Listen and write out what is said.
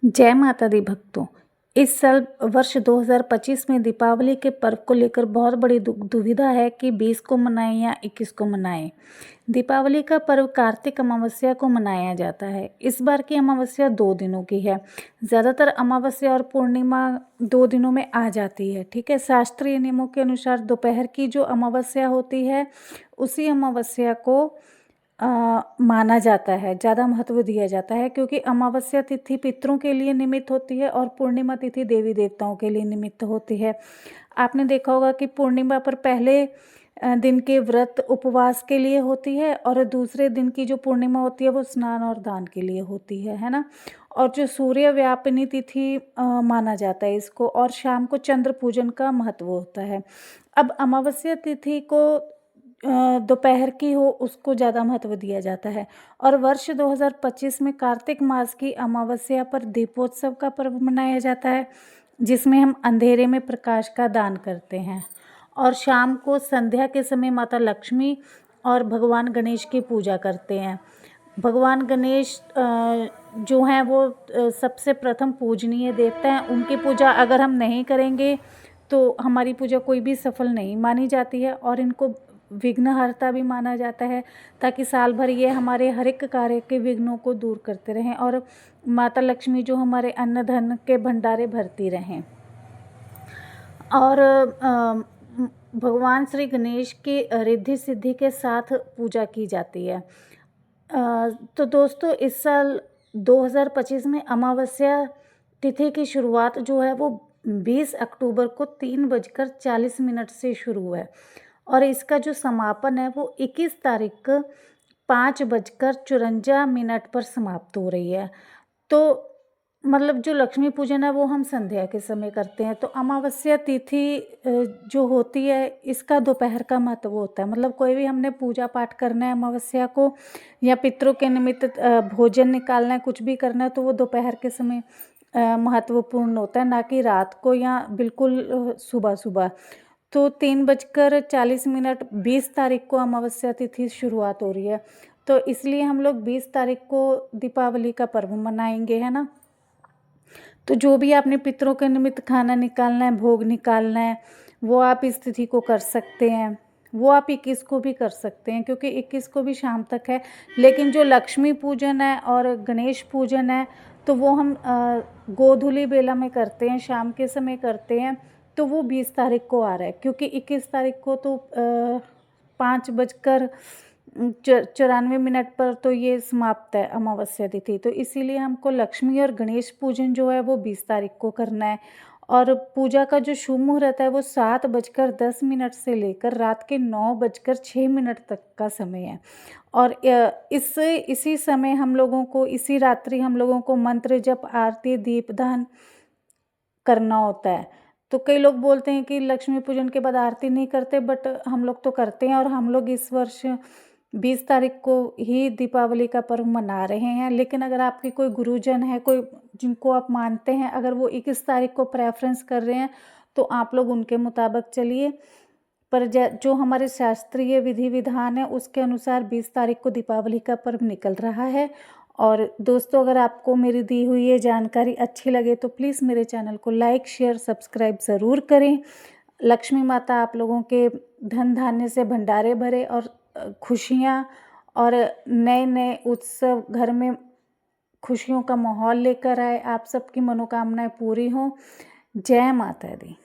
जय माता दी भक्तों। इस साल वर्ष 2025 में दीपावली के पर्व को लेकर बहुत बड़ी दुविधा है कि 20 को मनाएं या 21 को मनाएं। दीपावली का पर्व कार्तिक अमावस्या को मनाया जाता है। इस बार की अमावस्या 2 दिनों की है। ज़्यादातर अमावस्या और पूर्णिमा 2 दिनों में आ जाती है। ठीक है, शास्त्रीय नियमों के अनुसार दोपहर की जो अमावस्या होती है उसी अमावस्या को माना जाता है, ज़्यादा महत्व दिया जाता है, क्योंकि अमावस्या तिथि पितरों के लिए निमित्त होती है और पूर्णिमा तिथि देवी देवताओं के लिए निमित्त होती है। आपने देखा होगा कि पूर्णिमा पर पहले दिन के व्रत उपवास के लिए होती है और दूसरे दिन की जो पूर्णिमा होती है वो स्नान और दान के लिए होती है ना। और जो सूर्य व्यापिनी तिथि माना जाता है इसको, और शाम को चंद्र पूजन का महत्व होता है। अब अमावस्या तिथि को दोपहर की हो उसको ज़्यादा महत्व दिया जाता है। और वर्ष 2025 में कार्तिक मास की अमावस्या पर दीपोत्सव का पर्व मनाया जाता है, जिसमें हम अंधेरे में प्रकाश का दान करते हैं। और शाम को संध्या के समय माता लक्ष्मी और भगवान गणेश की पूजा करते हैं। भगवान गणेश जो हैं वो सबसे प्रथम पूजनीय देवता हैं। उनकी पूजा अगर हम नहीं करेंगे तो हमारी पूजा कोई भी सफल नहीं मानी जाती है, और इनको विघ्नहर्ता भी माना जाता है, ताकि साल भर ये हमारे हर एक कार्य के विघ्नों को दूर करते रहें और माता लक्ष्मी जो हमारे अन्न धन के भंडारे भरती रहें। और भगवान श्री गणेश की रिद्धि सिद्धि के साथ पूजा की जाती है। तो दोस्तों, इस साल 2025 में अमावस्या तिथि की शुरुआत जो है वो 20 अक्टूबर को 3:40 से शुरू है, और इसका जो समापन है वो 21 तारीख 5:54 पर समाप्त हो रही है। तो मतलब जो लक्ष्मी पूजन है वो हम संध्या के समय करते हैं। तो अमावस्या तिथि जो होती है इसका दोपहर का महत्व होता है। मतलब कोई भी हमने पूजा पाठ करना है अमावस्या को, या पितरों के निमित्त भोजन निकालना है, कुछ भी करना है, तो वो दोपहर के समय महत्वपूर्ण होता है, ना कि रात को या बिल्कुल सुबह सुबह। तो 3:40 20 तारीख को अमावस्या तिथि शुरुआत हो रही है, तो इसलिए हम लोग 20 तारीख को दीपावली का पर्व मनाएंगे, है ना। तो जो भी आपने पितरों के निमित्त खाना निकालना है, भोग निकालना है, वो आप इस तिथि को कर सकते हैं। वो आप 21 को भी कर सकते हैं, क्योंकि 21 को भी शाम तक है। लेकिन जो लक्ष्मी पूजन है और गणेश पूजन है तो वो हम गोधूली बेला में करते हैं, शाम के समय करते हैं। तो वो 20 तारीख को आ रहा है, क्योंकि 21 तारीख को तो 5:94 पर तो ये समाप्त है अमावस्या तिथि। तो इसीलिए हमको लक्ष्मी और गणेश पूजन जो है वो 20 तारीख को करना है। और पूजा का जो शुभ मुहूर्त है वो 7:10 से लेकर रात के 9:06 तक का समय है। और इसी समय हम लोगों को, इसी रात्रि हम लोगों को मंत्र जप, आरती, दीपदान करना होता है। तो कई लोग बोलते हैं कि लक्ष्मी पूजन के बाद आरती नहीं करते, बट हम लोग तो करते हैं। और हम लोग इस वर्ष 20 तारीख को ही दीपावली का पर्व मना रहे हैं। लेकिन अगर आपके कोई गुरुजन है, कोई जिनको आप मानते हैं, अगर वो 21 तारीख को प्रेफरेंस कर रहे हैं तो आप लोग उनके मुताबिक चलिए। पर जो हमारे शास्त्रीय विधि विधान है उसके अनुसार 20 तारीख को दीपावली का पर्व निकल रहा है। और दोस्तों, अगर आपको मेरी दी हुई ये जानकारी अच्छी लगे तो प्लीज़ मेरे चैनल को लाइक, शेयर, सब्सक्राइब ज़रूर करें। लक्ष्मी माता आप लोगों के धन धान्य से भंडारे भरे, और खुशियाँ और नए नए उत्सव घर में खुशियों का माहौल लेकर आए। आप सबकी मनोकामनाएं पूरी हों। जय माता दी।